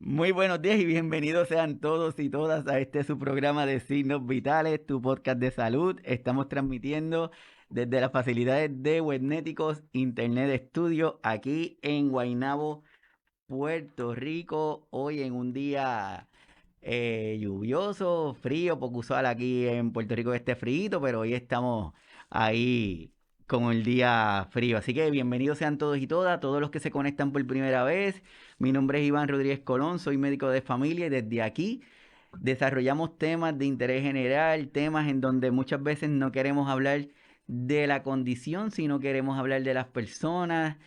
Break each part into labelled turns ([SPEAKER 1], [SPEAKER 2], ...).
[SPEAKER 1] Muy buenos días y bienvenidos sean todos y todas a este su programa de Signos Vitales, tu podcast de salud. Estamos transmitiendo desde las facilidades de Webnéticos Internet Studio aquí en Guaynabo, Puerto Rico. Hoy en un día lluvioso, frío, poco usual aquí en Puerto Rico que esté frío, pero hoy estamos ahí con el día frío. Así que bienvenidos sean todos y todas, todos los que se conectan por primera vez. Mi nombre es Iván Rodríguez Colón, soy médico de familia y desde aquí desarrollamos temas de interés general, temas en donde muchas veces no queremos hablar de la condición, sino queremos hablar de las personas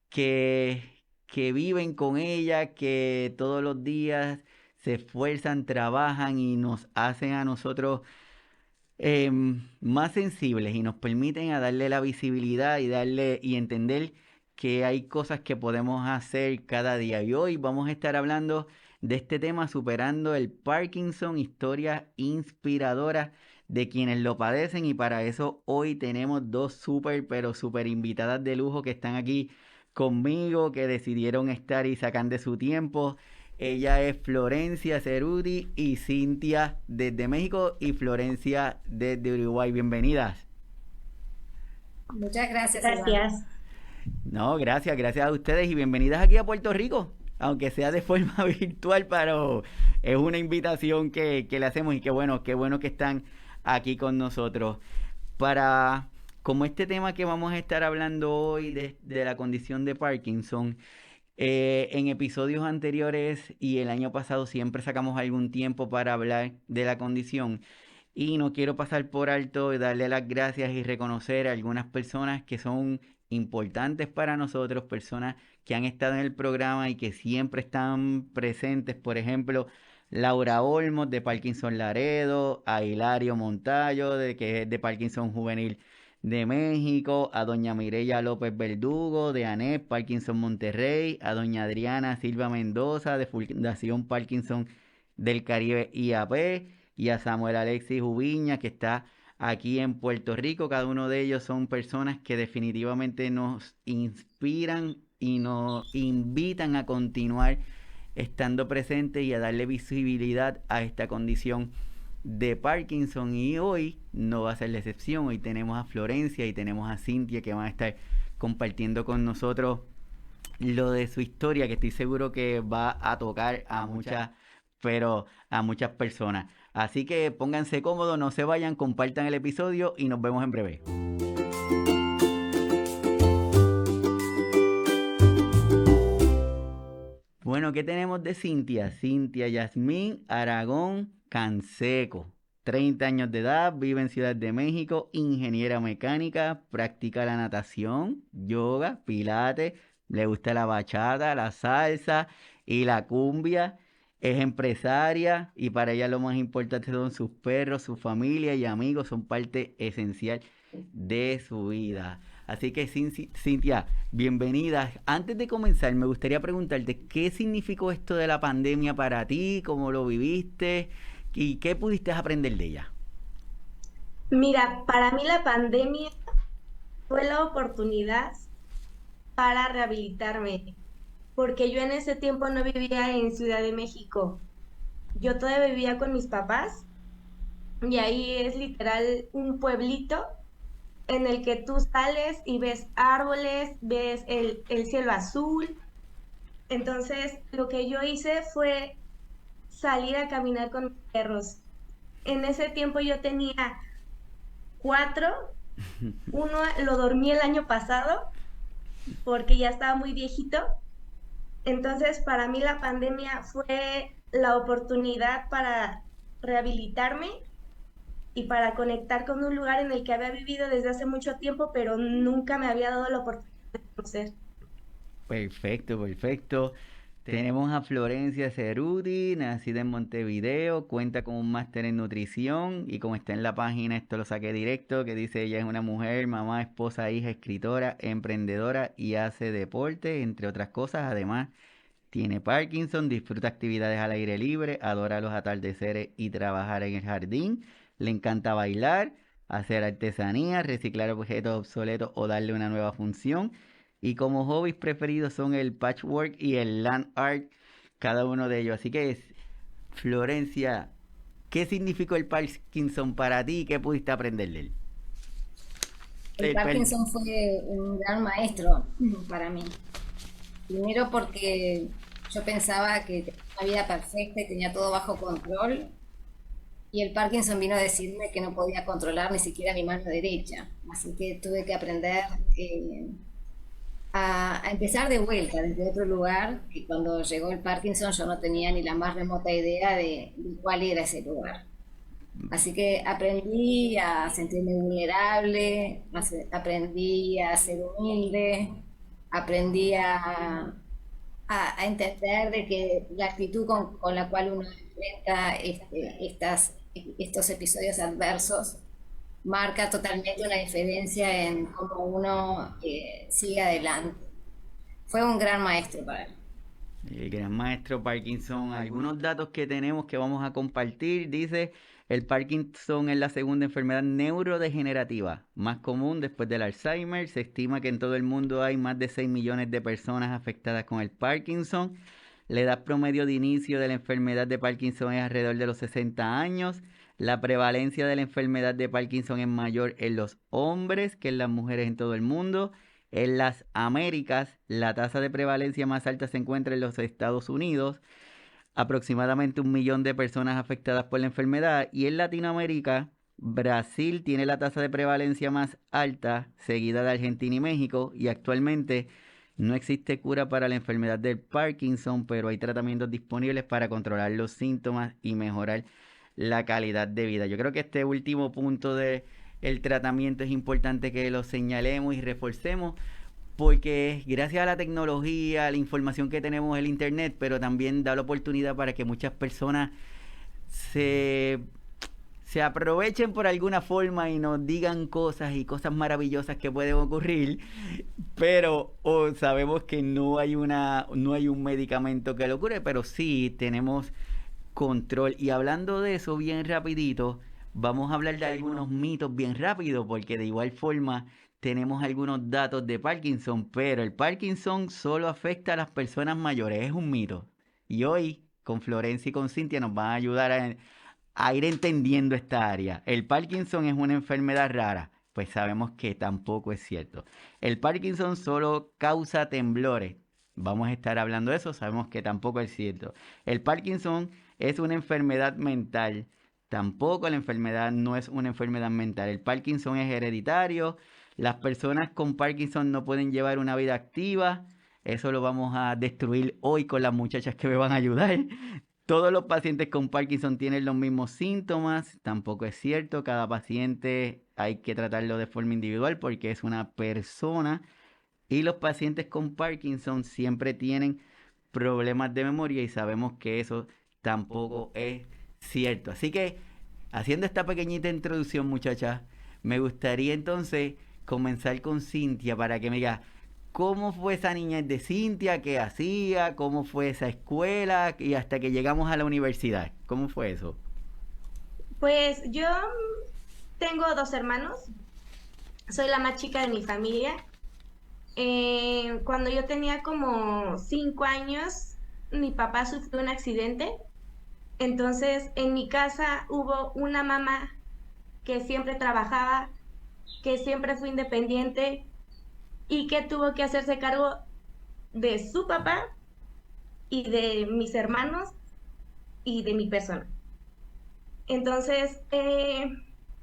[SPEAKER 1] que, que viven con ella, que todos los días se esfuerzan, trabajan y nos hacen a nosotros más sensibles y nos permiten a darle la visibilidad y darle y entender que hay cosas que podemos hacer cada día. Y hoy vamos a estar hablando de este tema, superando el Parkinson, historias inspiradoras de quienes lo padecen. Y para eso hoy tenemos dos súper, pero súper invitadas de lujo que están aquí conmigo, que decidieron estar y sacan de su tiempo. Ella es Florencia Cerudi y Cintia desde México y Florencia desde Uruguay. Bienvenidas.
[SPEAKER 2] Muchas gracias, Iván.
[SPEAKER 3] Gracias.
[SPEAKER 1] No, gracias a ustedes y bienvenidas aquí a Puerto Rico, aunque sea de forma virtual, pero es una invitación que le hacemos y qué bueno que están aquí con nosotros. Para, como este tema que vamos a estar hablando hoy de la condición de Parkinson, en episodios anteriores y el año pasado siempre sacamos algún tiempo para hablar de la condición y no quiero pasar por alto y darle las gracias y reconocer a algunas personas que son importantes para nosotros, personas que han estado en el programa y que siempre están presentes, por ejemplo, Laura Olmos de Parkinson Laredo, a Hilario Montallo que es de Parkinson Juvenil de México, a doña Mireya López Verdugo, de ANEP Parkinson Monterrey, a doña Adriana Silva Mendoza, de Fundación Parkinson del Caribe IAP, y a Samuel Alexis Ubiña, que está aquí en Puerto Rico. Cada uno de ellos son personas que definitivamente nos inspiran y nos invitan a continuar estando presentes y a darle visibilidad a esta condición de Parkinson. Y hoy no va a ser la excepción. Hoy tenemos a Florencia y tenemos a Cintia que van a estar compartiendo con nosotros lo de su historia, que estoy seguro que va a tocar a muchas, pero a muchas personas. Así que pónganse cómodos, no se vayan, compartan el episodio y nos vemos en breve. Bueno, ¿qué tenemos de Cintia? Cintia Yasmín Aragón Canseco. 30 años de edad, vive en Ciudad de México, ingeniera mecánica, practica la natación, yoga, pilates, le gusta la bachata, la salsa y la cumbia. Es empresaria y para ella lo más importante son sus perros, su familia y amigos, son parte esencial de su vida. Así que Cintia, bienvenida. Antes de comenzar, me gustaría preguntarte qué significó esto de la pandemia para ti, cómo lo viviste y qué pudiste aprender de ella.
[SPEAKER 3] Mira, para mí la pandemia fue la oportunidad para rehabilitarme, porque yo en ese tiempo no vivía en Ciudad de México. Yo todavía vivía con mis papás y ahí es literal un pueblito en el que tú sales y ves árboles, ves el cielo azul. Entonces, lo que yo hice fue salir a caminar con mis perros. En ese tiempo yo tenía cuatro. Uno lo dormí el año pasado porque ya estaba muy viejito. Entonces, para mí la pandemia fue la oportunidad para rehabilitarme y para conectar con un lugar en el que había vivido desde hace mucho tiempo, pero nunca me había dado la oportunidad de conocer.
[SPEAKER 1] Perfecto, perfecto. Tenemos a Florencia Cerudi, nacida en Montevideo, cuenta con un máster en nutrición y como está en la página, esto lo saqué directo, que dice ella es una mujer, mamá, esposa, hija, escritora, emprendedora y hace deporte, entre otras cosas. Además, tiene Parkinson, disfruta actividades al aire libre, adora los atardeceres y trabajar en el jardín, le encanta bailar, hacer artesanía, reciclar objetos obsoletos o darle una nueva función. Y como hobbies preferidos son el patchwork y el land art, cada uno de ellos. Así que, Florencia, ¿qué significó el Parkinson para ti y qué pudiste aprender de él?
[SPEAKER 2] El Parkinson fue un gran maestro para mí. Primero porque yo pensaba que tenía una vida perfecta y tenía todo bajo control, y el Parkinson vino a decirme que no podía controlar ni siquiera mi mano derecha. Así que tuve que aprender a empezar de vuelta desde otro lugar, que cuando llegó el Parkinson yo no tenía ni la más remota idea de cuál era ese lugar. Así que aprendí a sentirme vulnerable, aprendí a ser humilde, aprendí a entender de que la actitud con la cual uno enfrenta estos episodios adversos marca totalmente una diferencia en cómo uno sigue adelante. Fue un gran maestro para mí.
[SPEAKER 1] El gran maestro Parkinson, algunos datos que tenemos que vamos a compartir, dice, el Parkinson es la segunda enfermedad neurodegenerativa más común después del Alzheimer. Se estima que en todo el mundo hay más de 6 millones de personas afectadas con el Parkinson. La edad promedio de inicio de la enfermedad de Parkinson es alrededor de los 60 años. La prevalencia de la enfermedad de Parkinson es mayor en los hombres que en las mujeres en todo el mundo. En las Américas, la tasa de prevalencia más alta se encuentra en los Estados Unidos, aproximadamente 1 millón de personas afectadas por la enfermedad. Y en Latinoamérica, Brasil tiene la tasa de prevalencia más alta, seguida de Argentina y México. Y actualmente no existe cura para la enfermedad del Parkinson, pero hay tratamientos disponibles para controlar los síntomas y mejorar la calidad de vida. Yo creo que este último punto de el tratamiento es importante que lo señalemos y reforcemos, porque gracias a la tecnología, a la información que tenemos en el internet, pero también da la oportunidad para que muchas personas se, se aprovechen por alguna forma y nos digan cosas y cosas maravillosas que pueden ocurrir, pero sabemos que no hay un medicamento que lo cure, pero sí tenemos control. Y hablando de eso bien rapidito, vamos a hablar de algunos mitos bien rápido, porque de igual forma tenemos algunos datos de Parkinson, pero el Parkinson solo afecta a las personas mayores, es un mito. Y hoy con Florencia y con Cintia nos van a ayudar a ir entendiendo esta área. ¿El Parkinson es una enfermedad rara? Pues sabemos que tampoco es cierto. El Parkinson solo causa temblores. Vamos a estar hablando de eso, sabemos que tampoco es cierto. El Parkinson es una enfermedad mental. Tampoco la enfermedad no es una enfermedad mental. El Parkinson es hereditario. Las personas con Parkinson no pueden llevar una vida activa. Eso lo vamos a destruir hoy con las muchachas que me van a ayudar. Todos los pacientes con Parkinson tienen los mismos síntomas. Tampoco es cierto. Cada paciente hay que tratarlo de forma individual porque es una persona. Y los pacientes con Parkinson siempre tienen problemas de memoria y sabemos que eso tampoco es cierto. Así que, haciendo esta pequeñita introducción, muchachas, me gustaría entonces comenzar con Cintia para que me diga cómo fue esa niñez de Cintia, qué hacía, cómo fue esa escuela y hasta que llegamos a la universidad. ¿Cómo fue eso?
[SPEAKER 3] Pues yo tengo dos hermanos, soy la más chica de mi familia. Cuando yo tenía como 5 años, mi papá sufrió un accidente. Entonces, en mi casa hubo una mamá que siempre trabajaba, que siempre fue independiente y que tuvo que hacerse cargo de su papá y de mis hermanos y de mi persona. Entonces,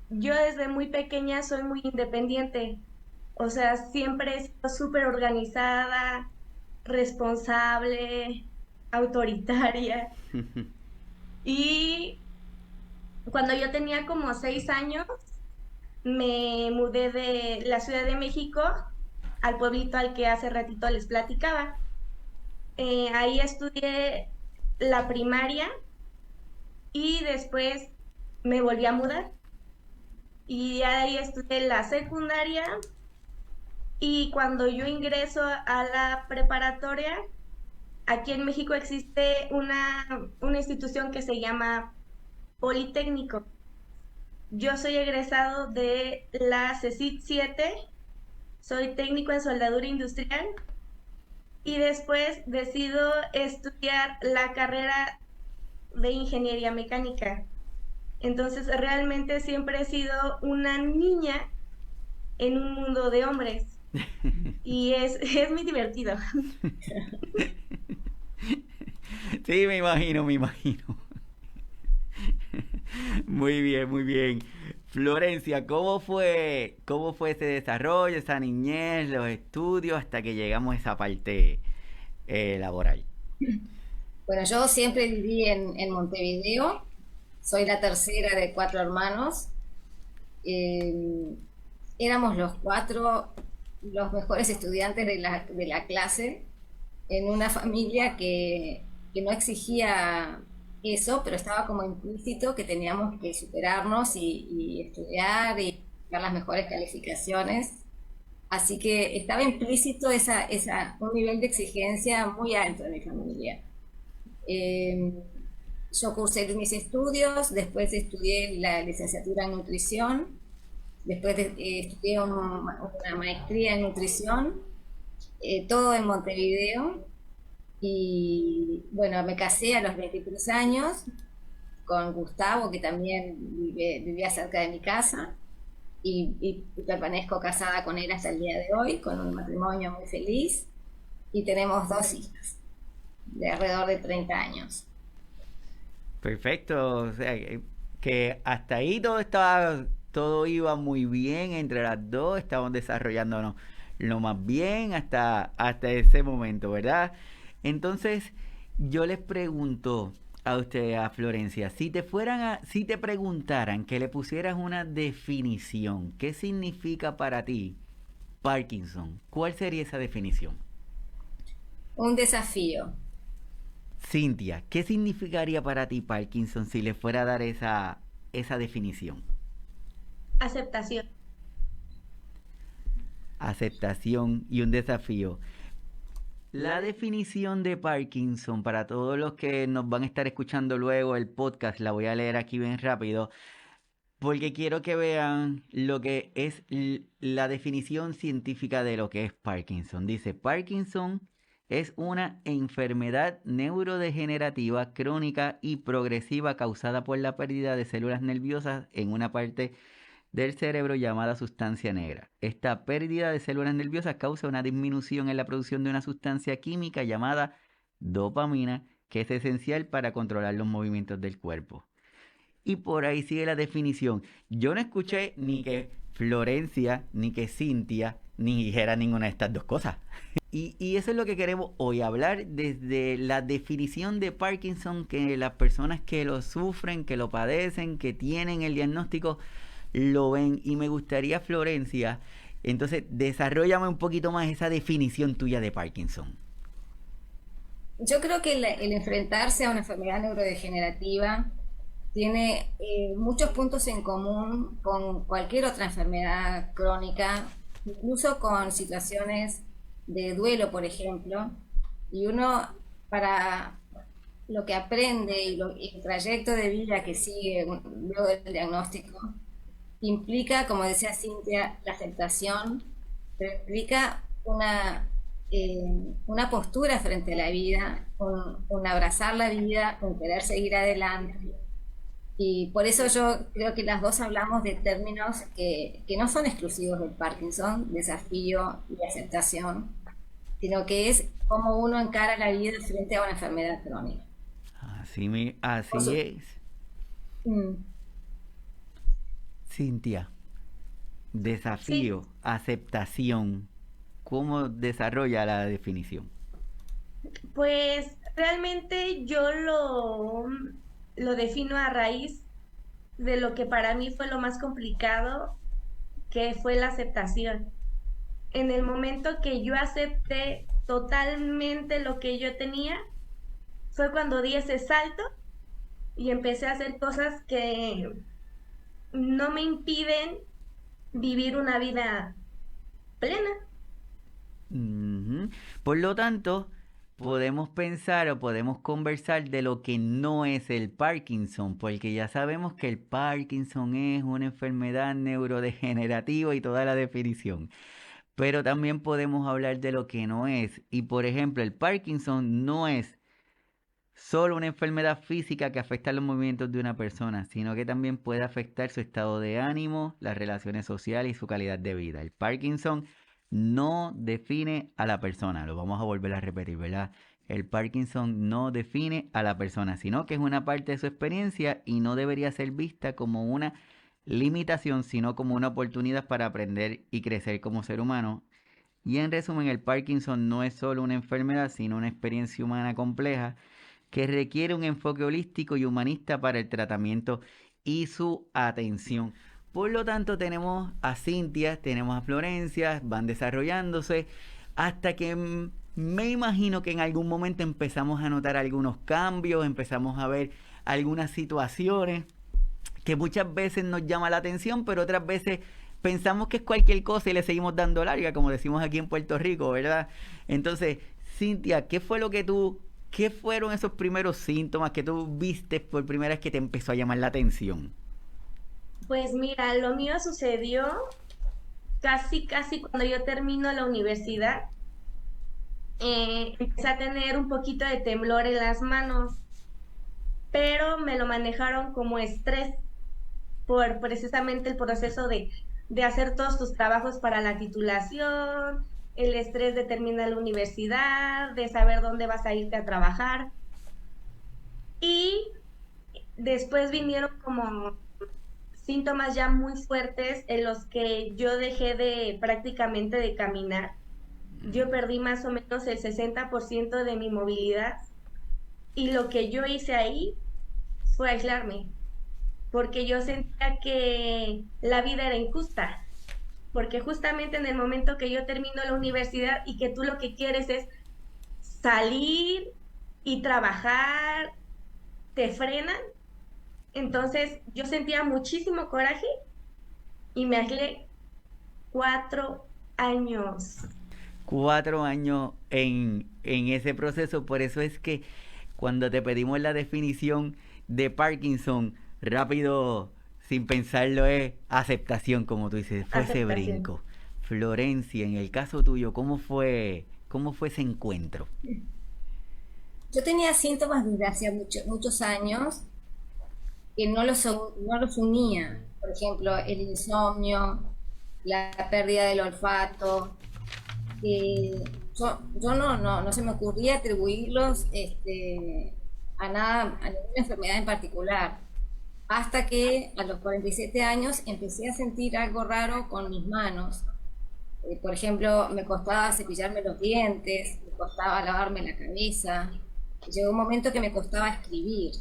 [SPEAKER 3] yo desde muy pequeña soy muy independiente. O sea, siempre he sido súper organizada, responsable, autoritaria. Y cuando yo tenía como 6 años, me mudé de la Ciudad de México al pueblito al que hace ratito les platicaba. Ahí estudié la primaria y después me volví a mudar. Y ahí estudié la secundaria. Y cuando yo ingreso a la preparatoria, aquí en México existe una institución que se llama Politécnico. Yo soy egresado de la CECIT 7, soy técnico en soldadura industrial y después decido estudiar la carrera de ingeniería mecánica. Entonces realmente siempre he sido una niña en un mundo de hombres y es muy divertido.
[SPEAKER 1] Sí, me imagino, me imagino. Muy bien, muy bien. Florencia, cómo fue ese desarrollo, esa niñez, los estudios, hasta que llegamos a esa parte laboral?
[SPEAKER 2] Bueno, yo siempre viví en Montevideo, soy la tercera de cuatro hermanos. Eh, Éramos los cuatro los mejores estudiantes de la clase en una familia que no exigía eso, pero estaba como implícito que teníamos que superarnos y estudiar y sacar las mejores calificaciones. Así que estaba implícito un nivel de exigencia muy alto en mi familia. Eh, yo cursé mis estudios, después estudié la licenciatura en nutrición, después estudié una maestría en nutrición, todo en Montevideo. Y bueno, me casé a los 23 años con Gustavo, que también vivía cerca de mi casa, y permanezco casada con él hasta el día de hoy, con un matrimonio muy feliz, y tenemos dos hijas de alrededor de 30 años.
[SPEAKER 1] Perfecto, o sea, que hasta ahí todo iba muy bien entre las dos, estábamos desarrollándonos lo más bien hasta ese momento, ¿verdad? Entonces, yo les pregunto a usted, a Florencia, si te preguntaran que le pusieras una definición, ¿qué significa para ti Parkinson? ¿Cuál sería esa definición?
[SPEAKER 2] Un desafío.
[SPEAKER 1] Cintia, ¿qué significaría para ti Parkinson si le fuera a dar esa definición?
[SPEAKER 3] Aceptación.
[SPEAKER 1] Aceptación y un desafío. La definición de Parkinson, para todos los que nos van a estar escuchando luego el podcast, la voy a leer aquí bien rápido, porque quiero que vean lo que es la definición científica de lo que es Parkinson. Dice, Parkinson es una enfermedad neurodegenerativa crónica y progresiva causada por la pérdida de células nerviosas en una parte del cerebro llamada sustancia negra. Esta pérdida de células nerviosas causa una disminución en la producción de una sustancia química llamada dopamina, que es esencial para controlar los movimientos del cuerpo. Y por ahí sigue la definición. Yo no escuché ni que Florencia, ni que Cintia, ni dijera ninguna de estas dos cosas. Y eso es lo que queremos hoy, hablar desde la definición de Parkinson, que las personas que lo sufren, que lo padecen, que tienen el diagnóstico, lo ven. Y me gustaría, Florencia, entonces, desarrollame un poquito más esa definición tuya de Parkinson.
[SPEAKER 2] Yo creo que el enfrentarse a una enfermedad neurodegenerativa tiene muchos puntos en común con cualquier otra enfermedad crónica, incluso con situaciones de duelo, por ejemplo. Y uno, para lo que aprende y el trayecto de vida que sigue luego del diagnóstico, implica, como decía Cintia, la aceptación, pero implica una postura frente a la vida, un abrazar la vida, un querer seguir adelante. Y por eso yo creo que las dos hablamos de términos que no son exclusivos del Parkinson, desafío y aceptación, sino que es cómo uno encara la vida frente a una enfermedad crónica.
[SPEAKER 1] Así es.
[SPEAKER 2] Mm.
[SPEAKER 1] Cintia,
[SPEAKER 3] Sí,
[SPEAKER 1] desafío, aceptación. ¿Cómo desarrolla la definición?
[SPEAKER 3] pues realmente lo defino a raíz de lo que para mí fue lo más complicado, que fue la aceptación. En el momento que yo acepté totalmente lo que yo tenía, fue cuando di ese salto y empecé a hacer cosas que no me impiden vivir una vida plena.
[SPEAKER 1] Ujú. Por lo tanto, podemos pensar o podemos conversar de lo que no es el Parkinson, porque ya sabemos que el Parkinson es una enfermedad neurodegenerativa y toda la definición. pero también podemos hablar de lo que no es. Y por ejemplo, el Parkinson no es solo una enfermedad física que afecta los movimientos de una persona, sino que también puede afectar su estado de ánimo, las relaciones sociales y su calidad de vida. El Parkinson no define a la persona, lo vamos a volver a repetir, ¿verdad? El Parkinson no define a la persona, sino que es una parte de su experiencia y no debería ser vista como una limitación, sino como una oportunidad para aprender y crecer como ser humano. Y en resumen, el Parkinson no es solo una enfermedad, sino una experiencia humana compleja que requiere un enfoque holístico y humanista para el tratamiento y su atención. Por lo tanto, tenemos a Cintia, tenemos a Florencia, van desarrollándose hasta que me imagino que en algún momento empezamos a notar algunos cambios, empezamos a ver algunas situaciones que muchas veces nos llama la atención, pero otras veces pensamos que es cualquier cosa y le seguimos dando larga, como decimos aquí en Puerto Rico, ¿verdad? Entonces, Cintia, ¿qué fueron esos primeros síntomas que tú viste por primera vez que te empezó a llamar la atención?
[SPEAKER 3] Pues mira, lo mío sucedió casi cuando yo termino la universidad. Empecé a tener un poquito de temblor en las manos, pero me lo manejaron como estrés por precisamente el proceso de hacer todos tus trabajos para la titulación, el estrés de terminar la universidad, de saber dónde vas a irte a trabajar. Y después vinieron como síntomas ya muy fuertes en los que yo dejé de prácticamente de caminar. Yo perdí más o menos el 60% de mi movilidad y lo que yo hice ahí fue aislarme, porque yo sentía que la vida era injusta, porque justamente en el momento que yo termino la universidad y que tú lo que quieres es salir y trabajar, te frenan. Entonces yo sentía muchísimo coraje y me aislé 4 años.
[SPEAKER 1] 4 años en ese proceso, por eso es que cuando te pedimos la definición de Parkinson, rápido, sin pensarlo, es aceptación, como tú dices, fue ese
[SPEAKER 3] Aceptación.
[SPEAKER 1] brinco. Florencia, en el caso tuyo, cómo fue ese encuentro?
[SPEAKER 2] Yo tenía síntomas desde hace muchos años que no los unía. Por ejemplo, el insomnio, la pérdida del olfato. Yo no se me ocurría atribuirlos a nada, a ninguna enfermedad en particular. Hasta que a los 47 años empecé a sentir algo raro con mis manos. Por ejemplo, me costaba cepillarme los dientes, me costaba lavarme la cabeza. Llegó un momento que me costaba escribir.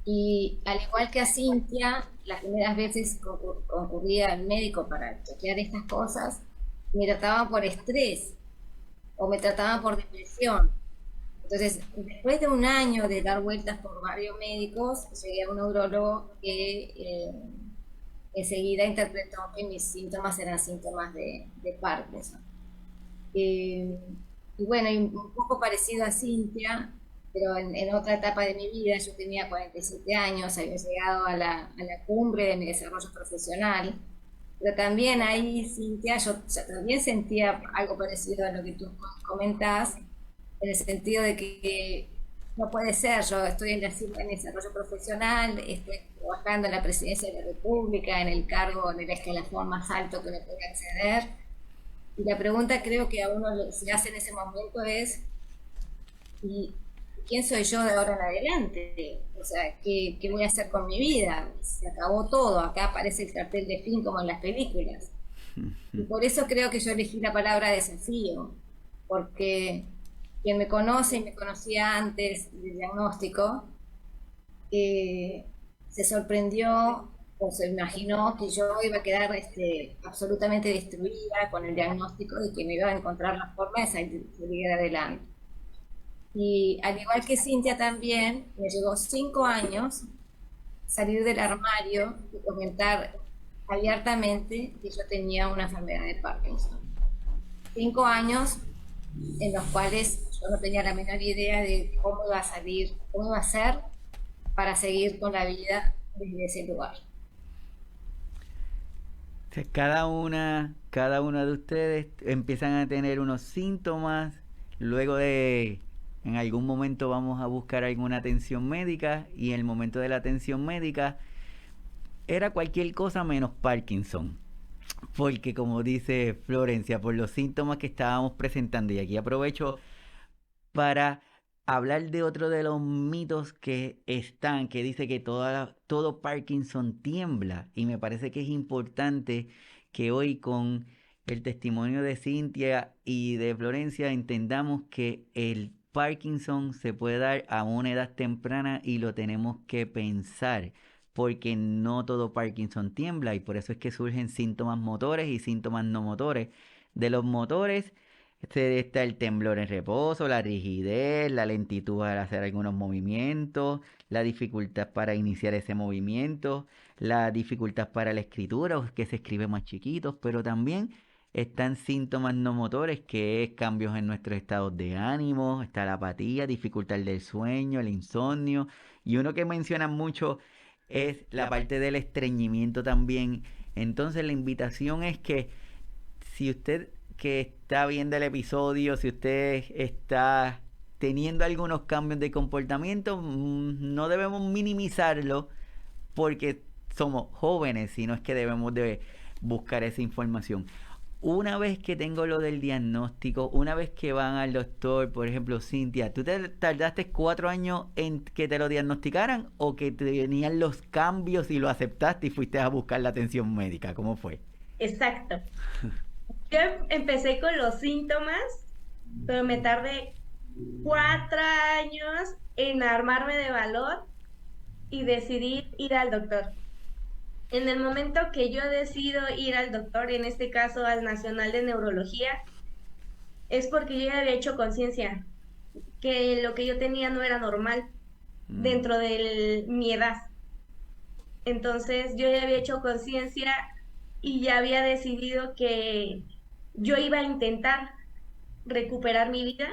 [SPEAKER 2] Y al igual que a Cintia, las primeras veces concurría al médico para chequear estas cosas, me trataban por estrés o me trataban por depresión. Entonces, después de un año de dar vueltas por varios médicos, llegué a un neurólogo que enseguida interpretó que mis síntomas eran síntomas de Parkinson. Eh, y bueno, y un poco parecido a Cintia, pero en otra etapa de mi vida, yo tenía 47 años, había llegado a la cumbre de mi desarrollo profesional, pero también ahí, Cintia, yo también sentía algo parecido a lo que tú comentás, en el sentido de que no puede ser, yo estoy en la cima en desarrollo profesional, estoy trabajando en la presidencia de la República, en el cargo, en el escalafón más alto que me puede acceder, y la pregunta creo que a uno se hace en ese momento es, ¿y quién soy yo de ahora en adelante? O sea, ¿qué voy a hacer con mi vida? Se acabó todo, acá aparece el cartel de fin como en las películas. Y por eso creo que yo elegí la palabra desafío, porque quien me conoce y me conocía antes del diagnóstico, se sorprendió o se imaginó que yo iba a quedar absolutamente destruida con el diagnóstico y que me iba a encontrar la forma de salir adelante. Y al igual que Cintia también, me llevó 5 años salir del armario y comentar abiertamente que yo tenía una enfermedad de Parkinson. 5 años en los cuales yo no tenía la menor idea de cómo iba a salir, cómo iba a ser para seguir con la vida desde ese lugar.
[SPEAKER 1] O sea, cada una de ustedes empiezan a tener unos síntomas, luego de, en algún momento vamos a buscar alguna atención médica y en el momento de la atención médica era cualquier cosa menos Parkinson. Porque como dice Florencia, por los síntomas que estábamos presentando, y aquí aprovecho para hablar de otro de los mitos que dice que todo Parkinson tiembla. Y me parece que es importante que hoy con el testimonio de Cintia y de Florencia entendamos que el Parkinson se puede dar a una edad temprana y lo tenemos que pensar. Porque no todo Parkinson tiembla y por eso es que surgen síntomas motores y síntomas no motores. De los motores está el temblor en reposo, la rigidez, la lentitud al hacer algunos movimientos, la dificultad para iniciar ese movimiento, la dificultad para la escritura, o que se escribe más chiquitos, pero también están síntomas no motores, que es cambios en nuestros estados de ánimo, está la apatía, dificultad del sueño, el insomnio, y uno que mencionan mucho es la parte del estreñimiento también. Entonces la invitación es que si usted que está viendo el episodio, si usted está teniendo algunos cambios de comportamiento, no debemos minimizarlo porque somos jóvenes, sino es que debemos de buscar esa información. Una vez que tengo lo del diagnóstico, una vez que van al doctor, por ejemplo, Cintia, ¿tú te tardaste 4 años en que te lo diagnosticaran o que tenían los cambios y lo aceptaste y fuiste a buscar la atención médica? ¿Cómo fue?
[SPEAKER 3] Exacto. Yo empecé con los síntomas, pero me tardé 4 años en armarme de valor y decidí ir al doctor. En el momento que yo decido ir al doctor, en este caso al Nacional de Neurología, es porque yo ya había hecho conciencia que lo que yo tenía no era normal dentro de mi edad. Entonces yo ya había hecho conciencia y ya había decidido que yo iba a intentar recuperar mi vida.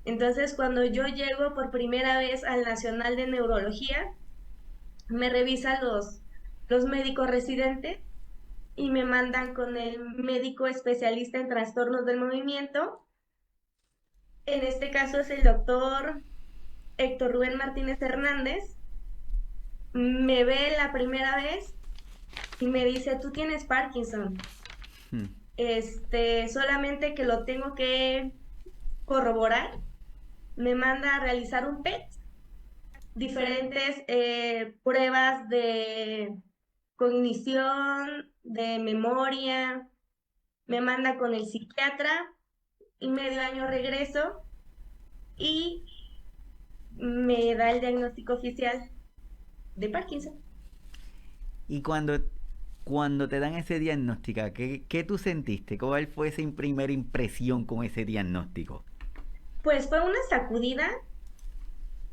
[SPEAKER 3] Entonces cuando yo llego por primera vez al Nacional de Neurología, me revisan los médicos residentes y me mandan con el médico especialista en trastornos del movimiento. En este caso es el doctor Héctor Rubén Martínez Hernández. Me ve la primera vez y me dice, tú tienes Parkinson. Solamente que lo tengo que corroborar. Me manda a realizar un PET, diferentes pruebas de cognición, de memoria, me manda con el psiquiatra y medio año regreso y me da el diagnóstico oficial de Parkinson.
[SPEAKER 1] Y cuando te dan ese diagnóstico, ¿qué tú sentiste? ¿Cuál fue esa primera impresión con ese diagnóstico?
[SPEAKER 3] Pues fue una sacudida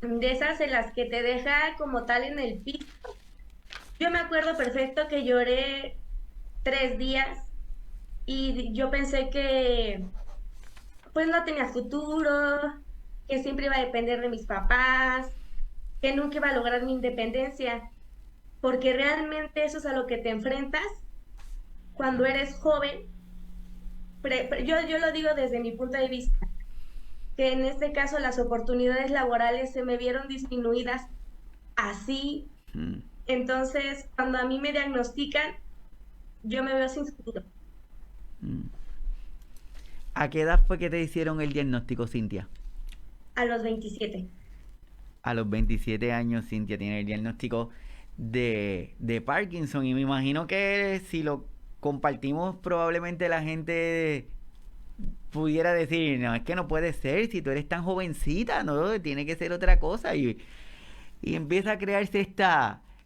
[SPEAKER 3] de esas en las que te deja como tal en el piso. Yo me acuerdo perfecto que lloré 3 días y yo pensé que pues no tenía futuro, que siempre iba a depender de mis papás, que nunca iba a lograr mi independencia, porque realmente eso es a lo que te enfrentas cuando eres joven. Yo lo digo desde mi punto de vista, que en este caso las oportunidades laborales se me vieron disminuidas así. Entonces, cuando a mí me diagnostican, yo me veo sin futuro.
[SPEAKER 1] ¿A qué edad fue que te hicieron el diagnóstico, Cintia?
[SPEAKER 3] A los 27.
[SPEAKER 1] A los 27 años, Cintia tiene el diagnóstico de Parkinson y me imagino que si lo compartimos probablemente la gente pudiera decir, no, es que no puede ser, si tú eres tan jovencita, no, tiene que ser otra cosa y empieza a crearse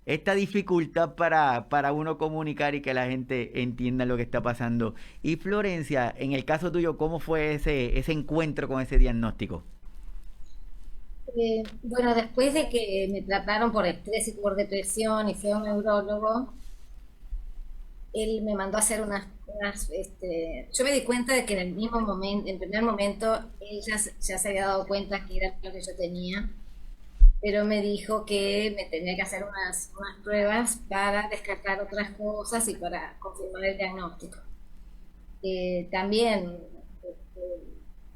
[SPEAKER 1] esta dificultad para uno comunicar y que la gente entienda lo que está pasando. Y Florencia, en el caso tuyo, ¿cómo fue ese encuentro con ese diagnóstico?
[SPEAKER 2] Bueno, después de que me trataron por estrés y por depresión y fue a un neurólogo, él me mandó a hacer yo me di cuenta de que en el mismo momento, en el primer momento, él ya se había dado cuenta que era lo que yo tenía pero me dijo que me tenía que hacer unas pruebas para descartar otras cosas y para confirmar el diagnóstico. También,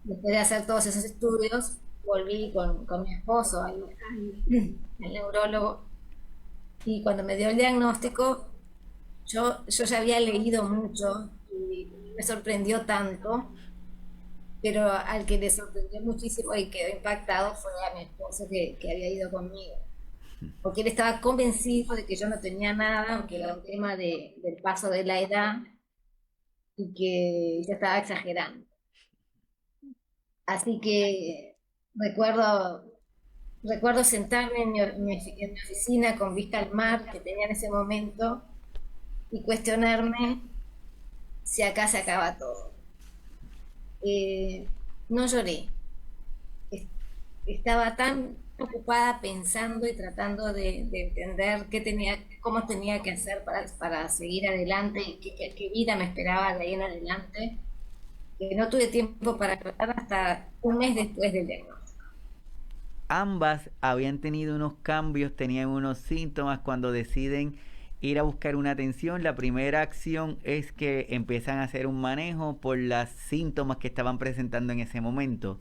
[SPEAKER 2] después de hacer todos esos estudios, volví con mi esposo al neurólogo, y cuando me dio el diagnóstico, yo ya había leído mucho y me sorprendió tanto, pero al que le sorprendió muchísimo y quedó impactado fue a mi esposo que había ido conmigo, porque él estaba convencido de que yo no tenía nada, que era un tema del paso de la edad y que yo estaba exagerando. Así que recuerdo, recuerdo sentarme en mi oficina con vista al mar que tenía en ese momento y cuestionarme si acá se acaba todo. No lloré, es- estaba tan ocupada pensando y tratando de entender cómo tenía que hacer para seguir adelante y qué vida me esperaba de ahí en adelante, que no tuve tiempo para tratar hasta un mes después del diagnóstico.
[SPEAKER 1] Ambas habían tenido unos cambios, tenían unos síntomas cuando deciden ir a buscar una atención. La primera acción es que empiezan a hacer un manejo por los síntomas que estaban presentando en ese momento.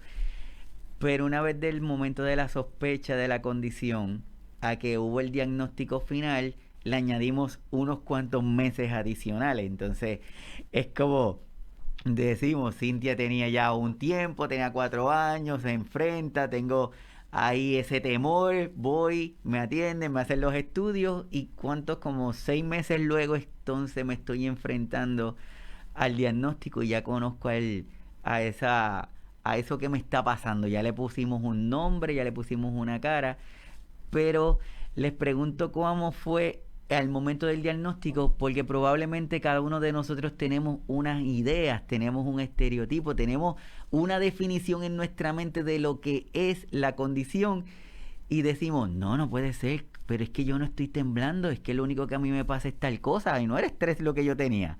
[SPEAKER 1] Pero una vez del momento de la sospecha de la condición a que hubo el diagnóstico final, le añadimos unos cuantos meses adicionales. Entonces, es como decimos, Cintia tenía ya un tiempo, tenía 4 años, se enfrenta, tengo ahí ese temor, voy, me atienden, me hacen los estudios y cuántos, como 6 meses luego, entonces me estoy enfrentando al diagnóstico y ya conozco a esa, a eso que me está pasando. Ya le pusimos un nombre, ya le pusimos una cara, pero les pregunto cómo fue al momento del diagnóstico, porque probablemente cada uno de nosotros tenemos unas ideas, tenemos un estereotipo, tenemos una definición en nuestra mente de lo que es la condición y decimos, no, no puede ser, pero es que yo no estoy temblando, es que lo único que a mí me pasa es tal cosa y no era estrés lo que yo tenía.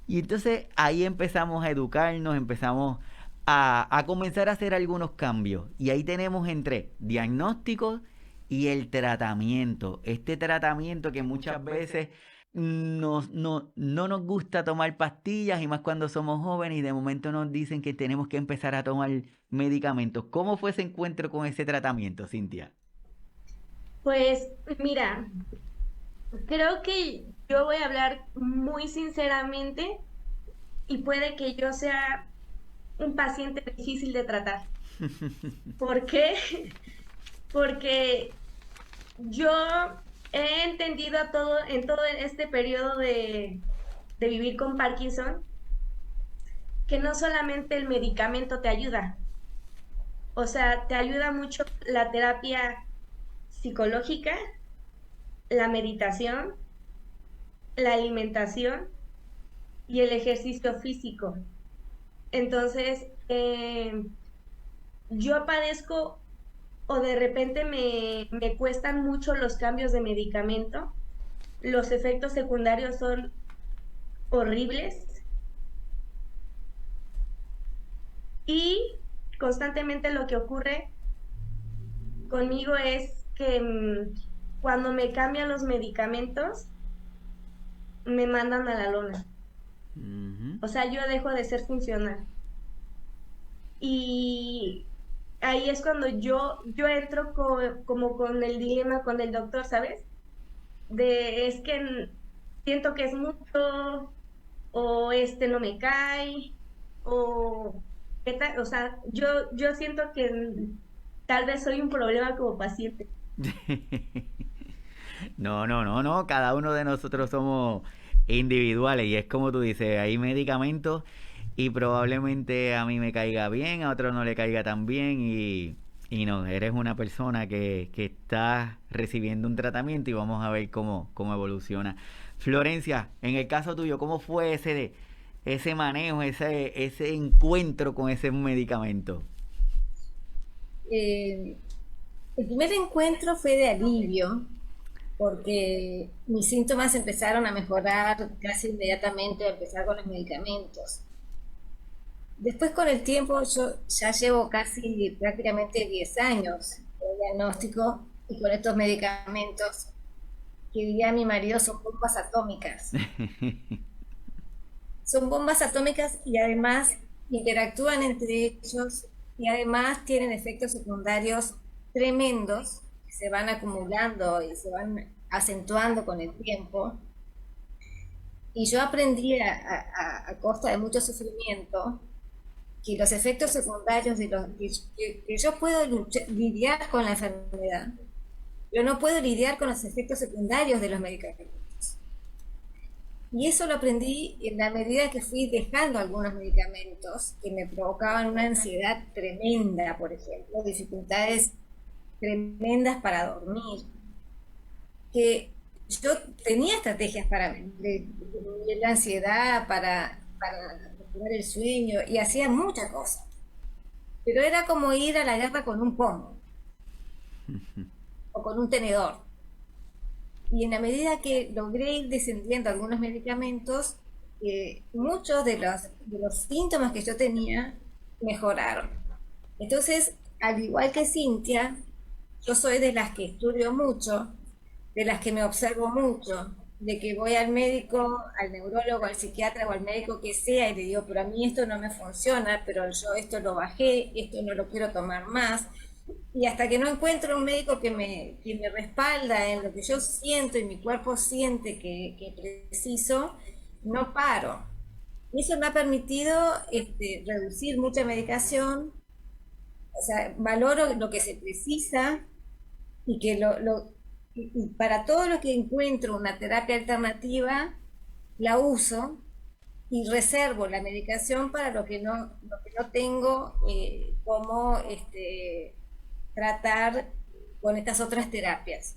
[SPEAKER 1] Y entonces ahí empezamos a educarnos, empezamos a comenzar a hacer algunos cambios. Y ahí tenemos entre diagnósticos y el tratamiento. Este tratamiento que muchas veces no nos gusta tomar pastillas y más cuando somos jóvenes y de momento nos dicen que tenemos que empezar a tomar medicamentos. ¿Cómo fue ese encuentro con ese tratamiento, Cintia?
[SPEAKER 3] Pues mira, creo que yo voy a hablar muy sinceramente y puede que yo sea un paciente difícil de tratar. ¿Por qué? Porque yo he entendido en todo este periodo de vivir con Parkinson, que no solamente el medicamento te ayuda, o sea, te ayuda mucho la terapia psicológica, la meditación, la alimentación y el ejercicio físico. Entonces, yo padezco o de repente me cuestan mucho los cambios de medicamento, los efectos secundarios son horribles y constantemente lo que ocurre conmigo es que cuando me cambian los medicamentos, me mandan a la lona.
[SPEAKER 1] Ujú.
[SPEAKER 3] O sea, yo dejo de ser funcional. Y ahí es cuando yo entro como con el dilema con el doctor, ¿sabes? De es que siento que es mucho, o este no me cae, o qué tal, o sea, yo siento que tal vez soy un problema como paciente.
[SPEAKER 1] No, no, no, no. Cada uno de nosotros somos individuales y es como tú dices, hay medicamentos y probablemente a mí me caiga bien, a otro no le caiga tan bien y no, eres una persona que está recibiendo un tratamiento y vamos a ver cómo evoluciona. Florencia, en el caso tuyo, ¿cómo fue ese manejo, ese encuentro con ese medicamento?
[SPEAKER 2] Eh, el primer encuentro fue de alivio, porque mis síntomas empezaron a mejorar casi inmediatamente a empezar con los medicamentos. Después con el tiempo yo ya llevo casi prácticamente 10 años diagnóstico y con estos medicamentos que diría mi marido son bombas atómicas. Son bombas atómicas y además interactúan entre ellos y además tienen efectos secundarios tremendos que se van acumulando y se van acentuando con el tiempo. Y yo aprendí a costa de mucho sufrimiento que los efectos secundarios de que yo puedo lidiar con la enfermedad, pero no puedo lidiar con los efectos secundarios de los medicamentos. Y eso lo aprendí en la medida que fui dejando algunos medicamentos que me provocaban una ansiedad tremenda, por ejemplo, dificultades tremendas para dormir, que yo tenía estrategias para disminuir la ansiedad, para recuperar el sueño, y hacía muchas cosas. Pero era como ir a la guerra con un pomo o con un tenedor. Y en la medida que logré ir descendiendo algunos medicamentos, muchos de los síntomas que yo tenía mejoraron. Entonces, al igual que Cintia, yo soy de las que estudio mucho, de las que me observo mucho, de que voy al médico, al neurólogo, al psiquiatra o al médico que sea y le digo, pero a mí esto no me funciona, pero yo esto lo bajé, esto no lo quiero tomar más. Y hasta que no encuentro un médico que me respalda en lo que yo siento y mi cuerpo siente que preciso, no paro. Y eso me ha permitido reducir mucha medicación, o sea, valoro lo que se precisa y que y para todo lo que encuentro una terapia alternativa, la uso y reservo la medicación para lo que no tengo como tratar con estas otras terapias,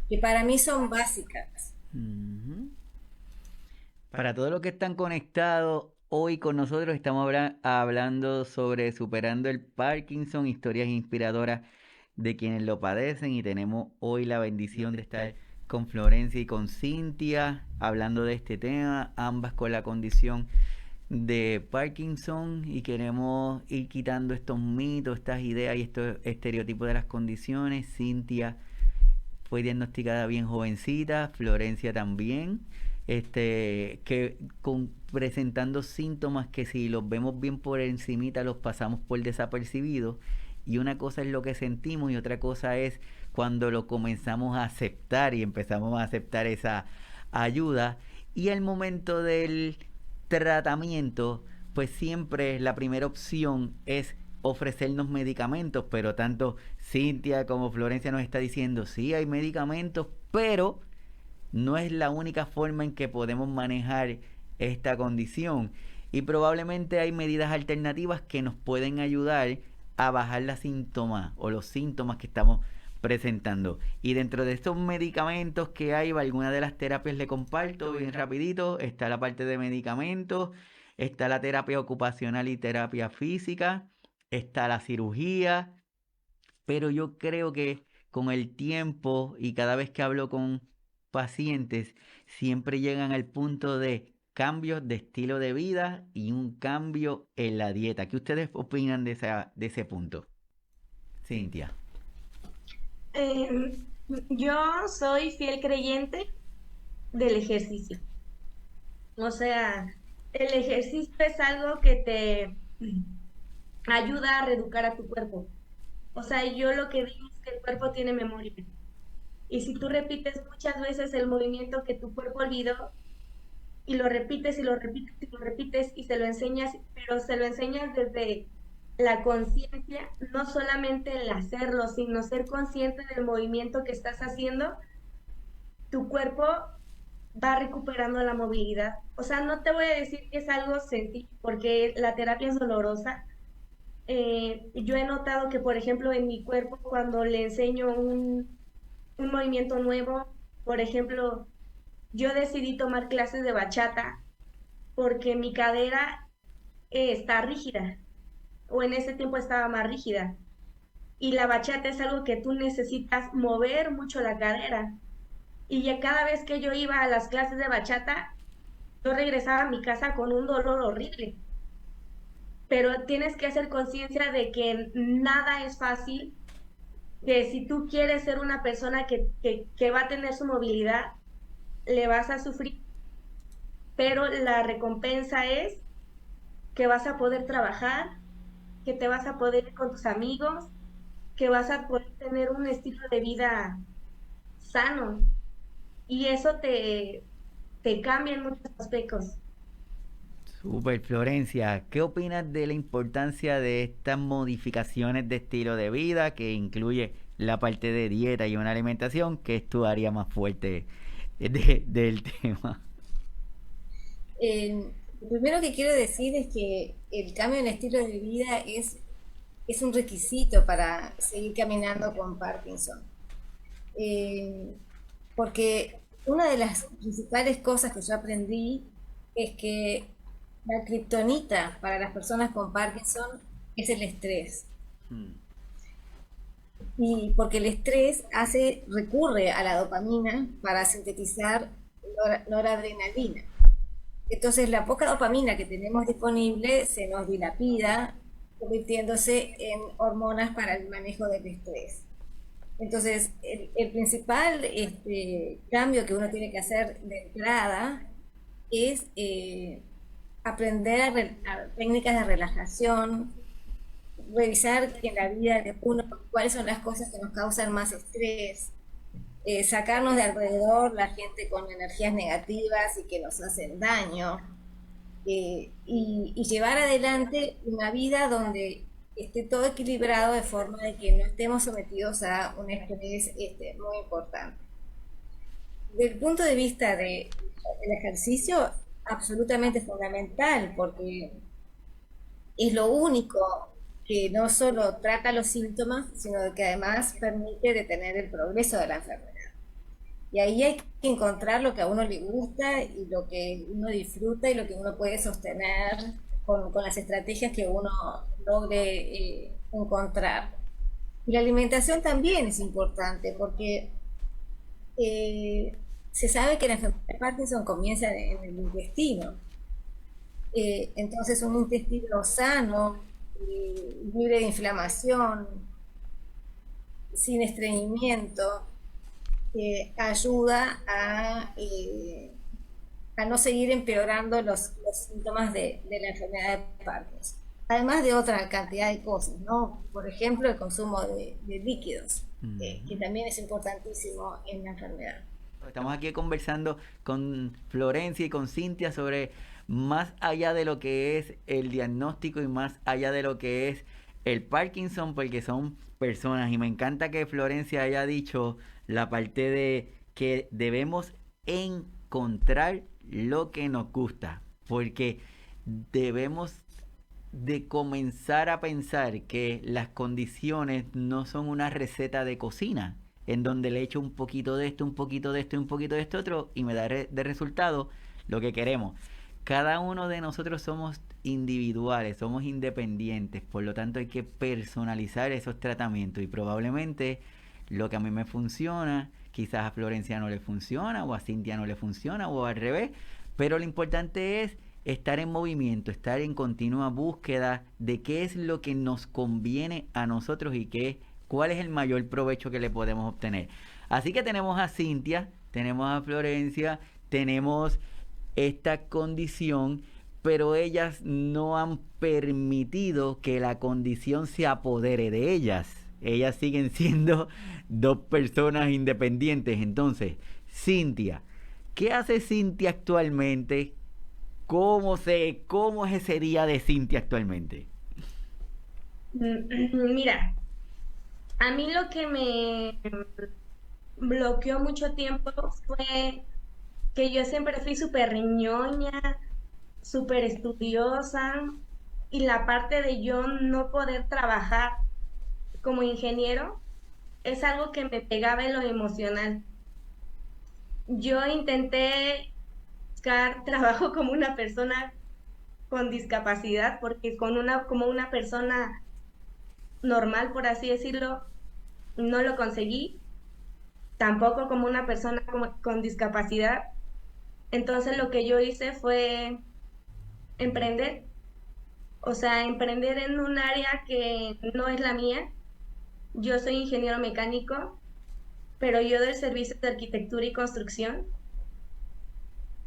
[SPEAKER 2] que para mí son básicas.
[SPEAKER 1] Ujú. Para todos los que están conectados hoy con nosotros, estamos hablando sobre superando el Parkinson, historias inspiradoras de quienes lo padecen, y tenemos hoy la bendición de estar con Florencia y con Cintia hablando de este tema, ambas con la condición de Parkinson, y queremos ir quitando estos mitos, estas ideas y estos estereotipos de las condiciones. Cintia fue diagnosticada bien jovencita, Florencia también, presentando síntomas que si los vemos bien por encimita los pasamos por desapercibidos, y una cosa es lo que sentimos y otra cosa es cuando lo comenzamos a aceptar y empezamos a aceptar esa ayuda. Y el momento del tratamiento, pues siempre la primera opción es ofrecernos medicamentos, pero tanto Cintia como Florencia nos está diciendo, sí hay medicamentos, pero no es la única forma en que podemos manejar esta condición, y probablemente hay medidas alternativas que nos pueden ayudar a bajar los síntomas que estamos presentando. Y dentro de estos medicamentos que hay, algunas de las terapias le comparto bien rapidito. Está la parte de medicamentos, está la terapia ocupacional y terapia física, está la cirugía, pero yo creo que con el tiempo y cada vez que hablo con pacientes, siempre llegan al punto de cambios de estilo de vida y un cambio en la dieta. ¿Qué ustedes opinan de ese punto? Cintia.
[SPEAKER 3] Eh, yo soy fiel creyente del ejercicio. O sea, el ejercicio es algo que te ayuda a reeducar a tu cuerpo. O sea, yo lo que digo es que el cuerpo tiene memoria. Y si tú repites muchas veces el movimiento que tu cuerpo olvidó, y lo repites y lo repites y lo repites y se lo enseñas, pero se lo enseñas desde la conciencia, no solamente el hacerlo, sino ser consciente del movimiento que estás haciendo, tu cuerpo va recuperando la movilidad. O sea, no te voy a decir que es algo sencillo, porque la terapia es dolorosa. Yo he notado que, por ejemplo, en mi cuerpo, cuando le enseño un movimiento nuevo, por ejemplo, yo decidí tomar clases de bachata porque mi cadera está rígida, o en ese tiempo estaba más rígida. Y la bachata es algo que tú necesitas mover mucho la cadera. Y ya cada vez que yo iba a las clases de bachata, yo regresaba a mi casa con un dolor horrible. Pero tienes que hacer conciencia de que nada es fácil que si tú quieres ser una persona que va a tener su movilidad, le vas a sufrir, pero la recompensa es que vas a poder trabajar, que te vas a poder ir con tus amigos, que vas a poder tener un estilo de vida sano y eso te cambia en muchos aspectos.
[SPEAKER 1] Super, Florencia, ¿qué opinas de la importancia de estas modificaciones de estilo de vida que incluye la parte de dieta y una alimentación, que es tu área más fuerte del tema?
[SPEAKER 2] Lo primero que quiero decir es que el cambio en estilo de vida es un requisito para seguir caminando con Parkinson. Eh, Porque una de las principales cosas que yo aprendí es que la kriptonita para las personas con Parkinson es el estrés.
[SPEAKER 1] Hmm.
[SPEAKER 2] Y porque el estrés recurre a la dopamina para sintetizar noradrenalina. Entonces la poca dopamina que tenemos disponible se nos dilapida, convirtiéndose en hormonas para el manejo del estrés. Entonces, el principal cambio que uno tiene que hacer de entrada es aprender a técnicas de relajación, revisar en la vida de uno cuáles son las cosas que nos causan más estrés, sacarnos de alrededor la gente con energías negativas y que nos hacen daño, y llevar adelante una vida donde esté todo equilibrado de forma de que no estemos sometidos a un estrés muy importante. Desde el punto de vista del ejercicio, absolutamente fundamental, porque es lo único que no solo trata los síntomas, sino que además permite detener el progreso de la enfermedad. Y ahí hay que encontrar lo que a uno le gusta y lo que uno disfruta y lo que uno puede sostener con las estrategias que uno logre encontrar. Y la alimentación también es importante porque se sabe que la enfermedad de Parkinson comienza en el intestino. Entonces un intestino sano, libre de inflamación, sin estreñimiento, ayuda a no seguir empeorando los síntomas de la enfermedad de Parkinson. Además de otra cantidad de cosas, ¿no? Por ejemplo, el consumo de líquidos, que también es importantísimo en la enfermedad.
[SPEAKER 1] Estamos aquí conversando con Florencia y con Cintia sobre más allá de lo que es el diagnóstico y más allá de lo que es el Parkinson, porque son personas. Y me encanta que Florencia haya dicho la parte de que debemos encontrar lo que nos gusta, porque debemos de comenzar a pensar que las condiciones no son una receta de cocina en donde le echo un poquito de esto, un poquito de esto y un poquito de esto otro y me da de resultado lo que queremos. Cada uno de nosotros somos individuales, somos independientes, por lo tanto hay que personalizar esos tratamientos y probablemente lo que a mí me funciona, quizás a Florencia no le funciona o a Cintia no le funciona o al revés, pero lo importante es estar en movimiento, estar en continua búsqueda de qué es lo que nos conviene a nosotros y cuál es el mayor provecho que le podemos obtener. Así que tenemos a Cintia, tenemos a Florencia, tenemos esta condición, pero ellas no han permitido que la condición se apodere de ellas. Ellas siguen siendo dos personas independientes. Entonces, Cintia, ¿qué hace Cintia actualmente? ¿Cómo es ese día de Cintia actualmente?
[SPEAKER 3] Mira, a mí lo que me bloqueó mucho tiempo fue que yo siempre fui súper ñoña, súper estudiosa, y la parte de yo no poder trabajar como ingeniero es algo que me pegaba en lo emocional. Yo intenté buscar trabajo como una persona con discapacidad, porque como una persona normal, por así decirlo, no lo conseguí, tampoco como una persona con discapacidad. Entonces lo que yo hice fue emprender, o sea, emprender en un área que no es la mía, Yo soy ingeniero mecánico, pero yo del servicio de arquitectura y construcción.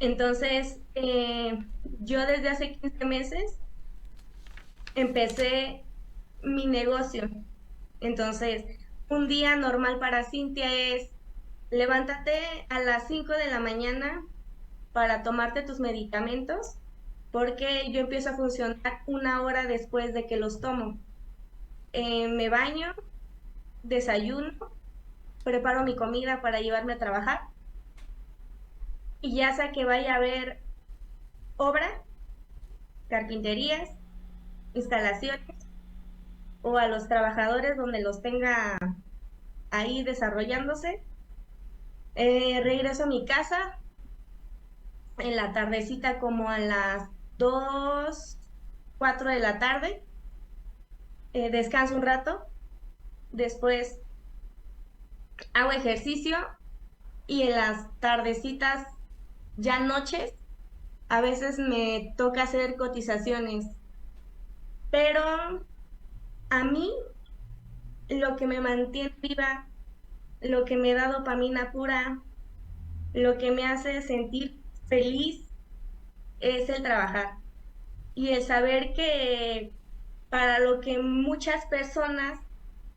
[SPEAKER 3] Entonces, yo desde hace 15 meses empecé mi negocio. Entonces, un día normal para Cintia es levántate a las 5 de la mañana para tomarte tus medicamentos, porque yo empiezo a funcionar una hora después de que los tomo. Me baño, desayuno, preparo mi comida para llevarme a trabajar y ya sea que vaya a haber obra, carpinterías, instalaciones o a los trabajadores donde los tenga ahí desarrollándose, regreso a mi casa en la tardecita como a las 2, 4 de la tarde, descanso un rato, después hago ejercicio y en las tardecitas, ya noches, a veces me toca hacer cotizaciones, pero a mí lo que me mantiene viva, lo que me da dopamina pura, lo que me hace sentir feliz es el trabajar y el saber que para lo que muchas personas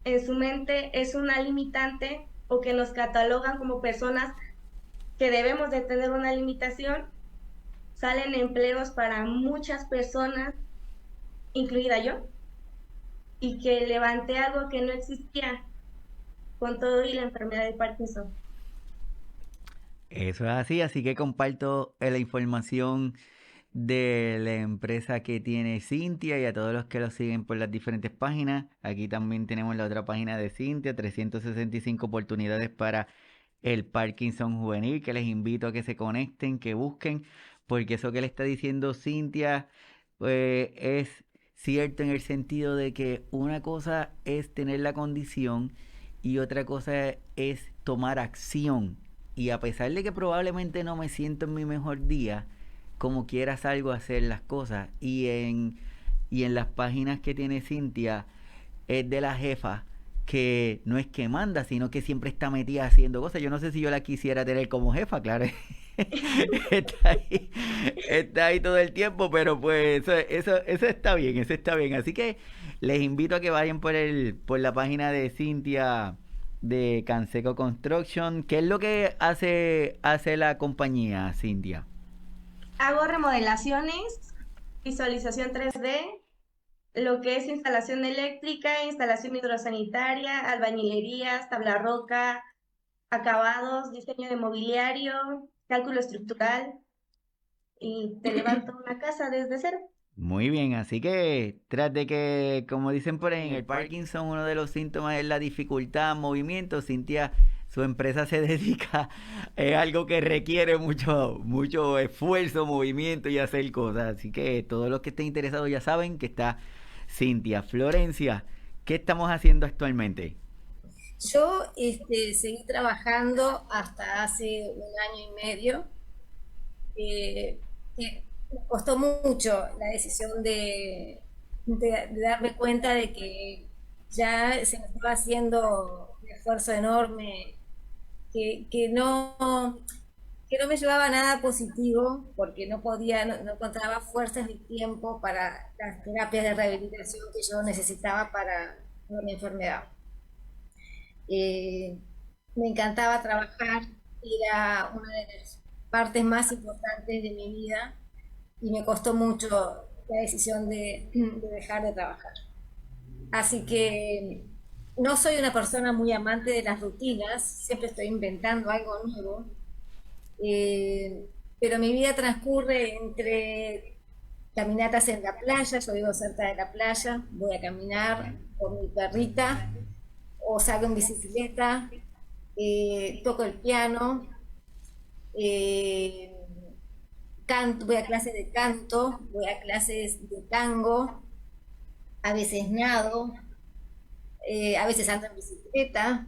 [SPEAKER 3] en su mente es una limitante o que nos catalogan como personas que debemos de tener una limitación, salen empleos para muchas personas, incluida yo, y que levanté algo que no existía con todo y la enfermedad de Parkinson.
[SPEAKER 1] Eso es así, así que comparto la información de la empresa que tiene Cintia y a todos los que lo siguen por las diferentes páginas. Aquí también tenemos la otra página de Cintia, 365 oportunidades para el Parkinson juvenil, que les invito a que se conecten, que busquen, porque eso que le está diciendo Cintia es cierto en el sentido de que una cosa es tener la condición y otra cosa es tomar acción. Y a pesar de que probablemente no me siento en mi mejor día, como quiera salgo a hacer las cosas. Y en las páginas que tiene Cintia es de la jefa que no es que manda, sino que siempre está metida haciendo cosas. Yo no sé si yo la quisiera tener como jefa, claro. Está ahí todo el tiempo, pero pues eso está bien, eso está bien. Así que les invito a que vayan por la página de Cintia de Canseco Construction. ¿Qué es lo que hace la compañía, Cintia?
[SPEAKER 3] Hago remodelaciones, visualización 3D, lo que es instalación eléctrica, instalación hidrosanitaria, albañilerías, tabla roca, acabados, diseño de mobiliario, cálculo estructural y te levanto una casa desde cero.
[SPEAKER 1] Muy bien, así que tras de que, como dicen por ahí, en el Parkinson uno de los síntomas es la dificultad, movimiento, Cintia, su empresa se dedica, es algo que requiere mucho esfuerzo, movimiento y hacer cosas. Así que todos los que estén interesados ya saben que está Cintia. Florencia, ¿qué estamos haciendo actualmente?
[SPEAKER 2] Yo seguí trabajando hasta hace un año y medio. Que me costó mucho la decisión de darme cuenta de que ya se me estaba haciendo un esfuerzo enorme, que, que no, que no me llevaba a nada positivo, porque no podía, no encontraba fuerzas ni tiempo para las terapias de rehabilitación que yo necesitaba para mi enfermedad. Eh, Me encantaba trabajar, era una de las partes más importantes de mi vida y me costó mucho la decisión de dejar de trabajar. Así que no soy una persona muy amante de las rutinas, siempre estoy inventando algo nuevo, pero mi vida transcurre entre caminatas en la playa, yo vivo cerca de la playa, voy a caminar con mi perrita o salgo en bicicleta, toco el piano, eh, canto, voy a clases de canto, voy a clases de tango, a veces nado, a veces ando en bicicleta,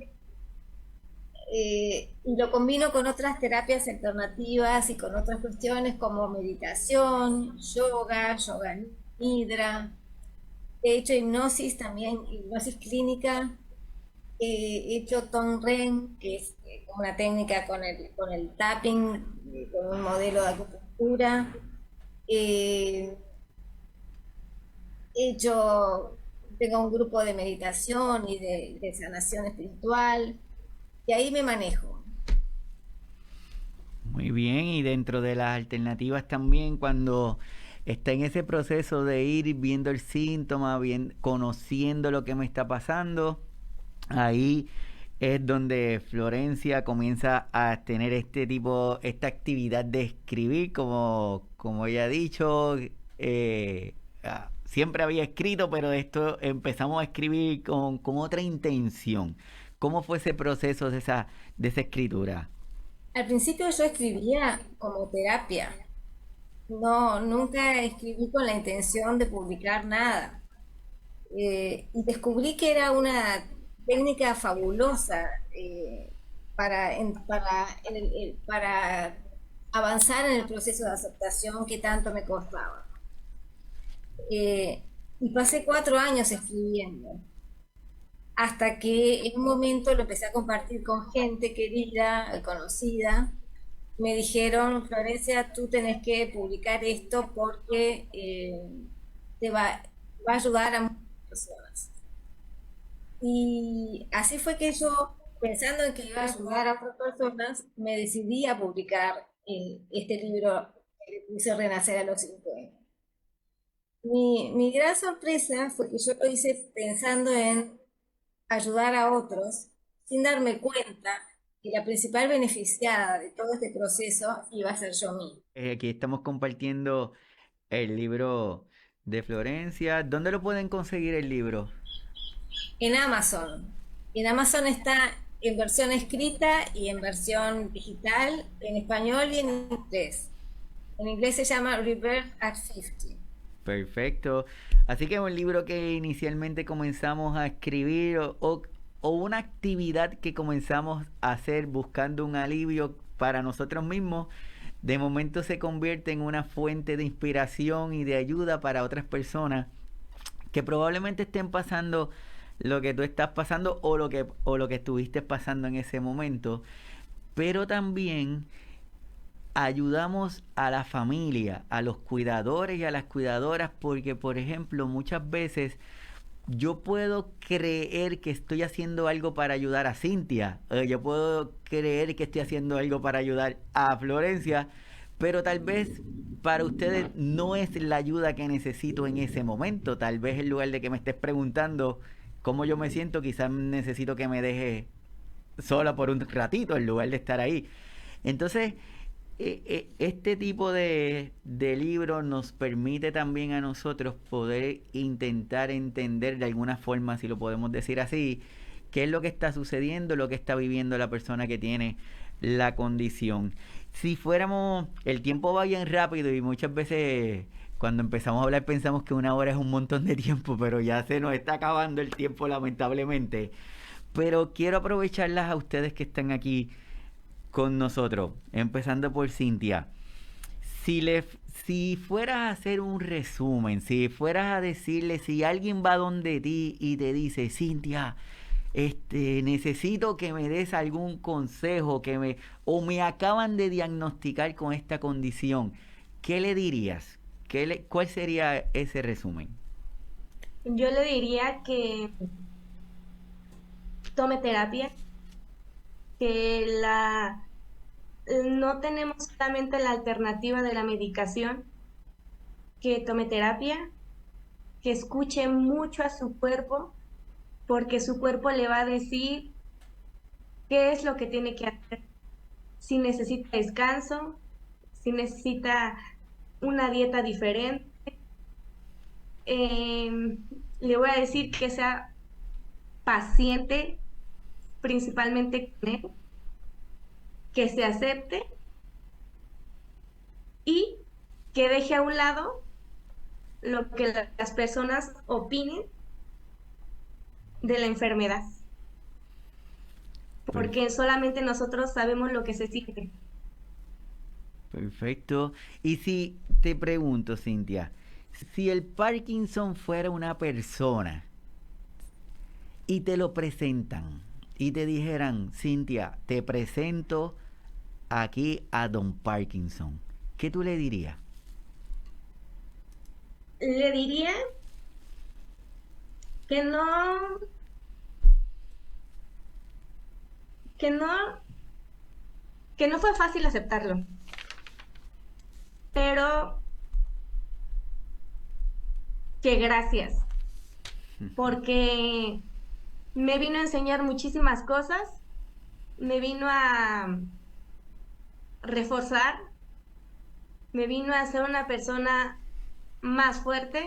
[SPEAKER 2] y lo combino con otras terapias alternativas y con otras cuestiones como meditación, yoga nidra. He hecho hipnosis también, hipnosis clínica, he hecho Tonren, que es una técnica con el tapping, con un modelo de acupuntura. Eh, he hecho, tengo un grupo de meditación y de sanación espiritual, y ahí me manejo.
[SPEAKER 1] Muy bien, y dentro de las alternativas también, cuando está en ese proceso de ir viendo el síntoma, bien, conociendo lo que me está pasando, ahí es donde Florencia comienza a tener esta actividad de escribir, como ella ha dicho, siempre había escrito, pero esto empezamos a escribir con otra intención. ¿Cómo fue ese proceso de esa escritura?
[SPEAKER 2] Al principio yo escribía como terapia, no, nunca escribí con la intención de publicar nada. Y descubrí que era una técnica fabulosa para avanzar en el proceso de aceptación que tanto me costaba. Y pasé 4 años escribiendo, hasta que en un momento lo empecé a compartir con gente querida, conocida. Me dijeron, Florencia, tú tenés que publicar esto porque te va a ayudar a muchas personas. Y así fue que yo, pensando en que iba a ayudar a otras personas, me decidí a publicar este libro que le puse Renacer a los 50. Mi gran sorpresa fue que yo lo hice pensando en ayudar a otros, sin darme cuenta que la principal beneficiada de todo este proceso iba a ser yo misma.
[SPEAKER 1] Aquí estamos compartiendo el libro de Florencia. ¿Dónde lo pueden conseguir el libro?
[SPEAKER 2] En Amazon. En Amazon está en versión escrita y en versión digital, en español y en inglés. En inglés se llama Rebirth at 50.
[SPEAKER 1] Perfecto. Así que es un libro que inicialmente comenzamos a escribir o una actividad que comenzamos a hacer buscando un alivio para nosotros mismos, de momento se convierte en una fuente de inspiración y de ayuda para otras personas que probablemente estén pasando lo que tú estás pasando o lo que estuviste pasando en ese momento, pero también ayudamos a la familia, a los cuidadores y a las cuidadoras, porque por ejemplo muchas veces yo puedo creer que estoy haciendo algo para ayudar a Cintia, yo puedo creer que estoy haciendo algo para ayudar a Florencia, pero tal vez para ustedes no es la ayuda que necesito en ese momento. Tal vez en lugar de que me estés preguntando cómo yo me siento, quizás necesito que me deje sola por un ratito en lugar de estar ahí. Entonces, este tipo de libros nos permite también a nosotros poder intentar entender de alguna forma, si lo podemos decir así, qué es lo que está sucediendo, lo que está viviendo la persona que tiene la condición. Si fuéramos, el tiempo va bien rápido y muchas veces cuando empezamos a hablar pensamos que una hora es un montón de tiempo, pero ya se nos está acabando el tiempo lamentablemente. Pero quiero aprovecharlas a ustedes que están aquí con nosotros, empezando por Cintia. Si fueras a hacer un resumen, si fueras a decirle, si alguien va donde ti y te dice, Cintia, necesito que me des algún consejo, o me acaban de diagnosticar con esta condición, ¿qué le dirías? ¿Cuál sería ese resumen?
[SPEAKER 3] Yo le diría que tome terapia, que no tenemos solamente la alternativa de la medicación, que tome terapia, que escuche mucho a su cuerpo, porque su cuerpo le va a decir qué es lo que tiene que hacer, si necesita descanso, si necesita una dieta diferente. Le voy a decir que sea paciente, principalmente con él, que se acepte y que deje a un lado lo que las personas opinen de la enfermedad, porque solamente nosotros sabemos lo que se siente.
[SPEAKER 1] Perfecto. Y si te pregunto, Cintia, si el Parkinson fuera una persona y te lo presentan, y te dijeran, Cynthia, te presento aquí a Don Parkinson, ¿qué tú le dirías?
[SPEAKER 3] Le diría que no, que no, que no fue fácil aceptarlo, pero que gracias, porque me vino a enseñar muchísimas cosas, me vino a reforzar, me vino a hacer una persona más fuerte,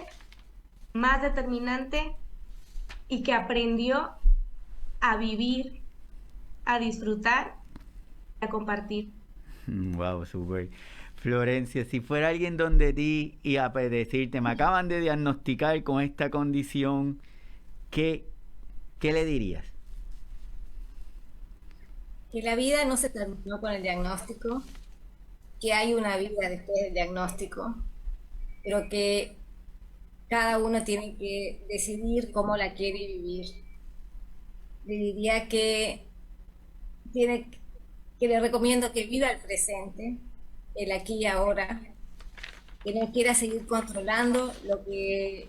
[SPEAKER 3] más determinante y que aprendió a vivir, a disfrutar, a compartir.
[SPEAKER 1] Wow, súper. Florencia, si fuera alguien donde ti y a decirte, me acaban de diagnosticar con esta condición, ¿qué le dirías?
[SPEAKER 2] Que la vida no se terminó con el diagnóstico, que hay una vida después del diagnóstico, pero que cada uno tiene que decidir cómo la quiere vivir. Le diría que le recomiendo que viva el presente, el aquí y ahora, que no quiera seguir controlando lo que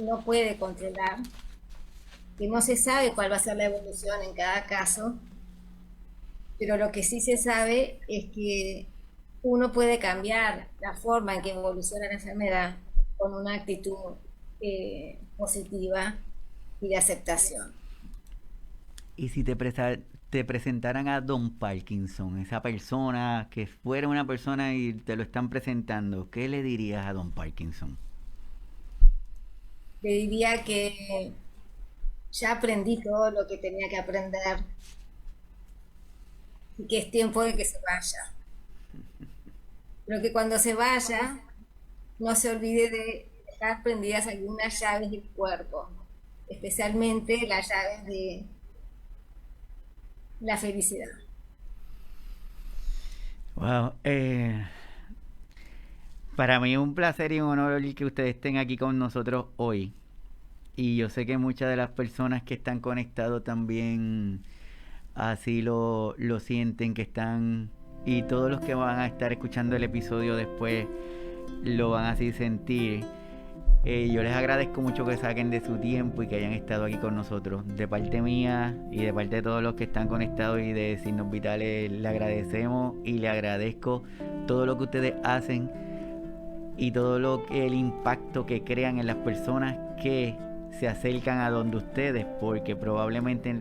[SPEAKER 2] no puede controlar, que no se sabe cuál va a ser la evolución en cada caso, pero lo que sí se sabe es que uno puede cambiar la forma en que evoluciona la enfermedad con una actitud positiva y de aceptación.
[SPEAKER 1] Y si te presentaran a Don Parkinson, esa persona que fuera una persona y te lo están presentando, ¿qué le dirías a Don Parkinson?
[SPEAKER 2] Le diría que ya aprendí todo lo que tenía que aprender y que es tiempo de que se vaya. Pero que cuando se vaya, no se olvide de dejar prendidas algunas llaves del cuerpo, especialmente las llaves de la felicidad.
[SPEAKER 1] Wow, para mí es un placer y un honor el que ustedes estén aquí con nosotros hoy. Y yo sé que muchas de las personas que están conectados también así lo sienten, que están, y todos los que van a estar escuchando el episodio después lo van a así sentir. Yo les agradezco mucho que saquen de su tiempo y que hayan estado aquí con nosotros. De parte mía y de parte de todos los que están conectados y de Signos Vitales, le agradecemos y le agradezco todo lo que ustedes hacen y todo el impacto que crean en las personas que se acercan a donde ustedes, porque probablemente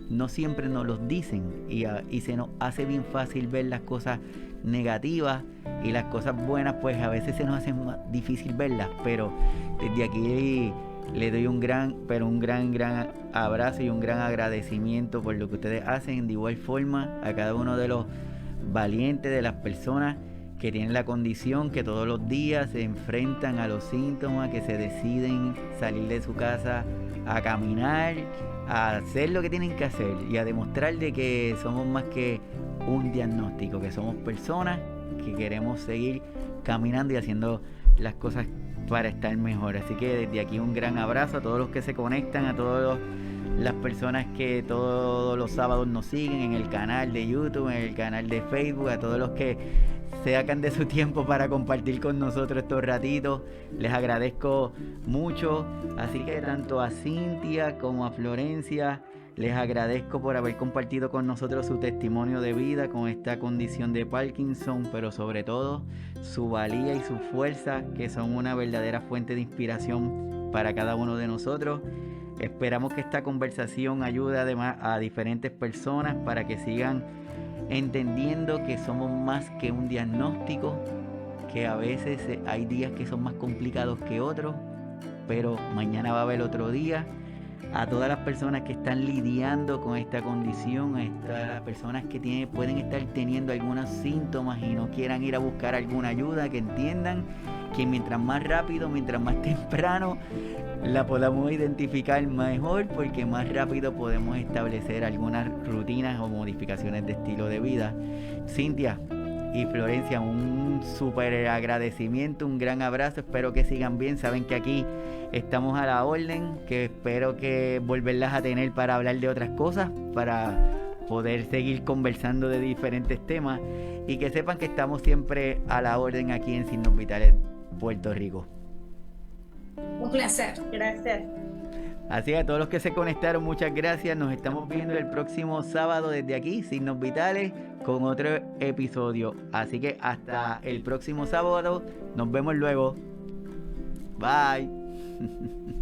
[SPEAKER 1] no siempre nos los dicen y se nos hace bien fácil ver las cosas negativas, y las cosas buenas pues a veces se nos hace más difícil verlas, pero desde aquí le doy un gran abrazo y un gran agradecimiento por lo que ustedes hacen. De igual forma a cada uno de los valientes, de las personas que tienen la condición, que todos los días se enfrentan a los síntomas, que se deciden salir de su casa a caminar, a hacer lo que tienen que hacer y a demostrar de que somos más que un diagnóstico, que somos personas que queremos seguir caminando y haciendo las cosas para estar mejor. Así que desde aquí un gran abrazo a todos los que se conectan, a todas las personas que todos los sábados nos siguen en el canal de YouTube, en el canal de Facebook, a todos los que se sacan de su tiempo para compartir con nosotros estos ratitos. Les agradezco mucho. Así que tanto a Cynthia como a Florencia les agradezco por haber compartido con nosotros su testimonio de vida con esta condición de Parkinson, pero sobre todo su valía y su fuerza, que son una verdadera fuente de inspiración para cada uno de nosotros. Esperamos que esta conversación ayude además a diferentes personas para que sigan entendiendo que somos más que un diagnóstico, que a veces hay días que son más complicados que otros, pero mañana va a haber otro día. A todas las personas que están lidiando con esta condición, a las personas que pueden estar teniendo algunos síntomas y no quieran ir a buscar alguna ayuda, que entiendan que mientras más rápido, mientras más temprano la podamos identificar mejor, porque más rápido podemos establecer algunas rutinas o modificaciones de estilo de vida. Cynthia, y Florencia, un súper agradecimiento, un gran abrazo, espero que sigan bien, saben que aquí estamos a la orden, que espero que volverlas a tener para hablar de otras cosas, para poder seguir conversando de diferentes temas y que sepan que estamos siempre a la orden aquí en Signos Vitales, Puerto Rico.
[SPEAKER 2] Un placer.
[SPEAKER 3] Gracias.
[SPEAKER 1] Así que a todos los que se conectaron, muchas gracias. Nos estamos viendo el próximo sábado desde aquí, Signos Vitales, con otro episodio. Así que hasta el próximo sábado. Nos vemos luego. Bye.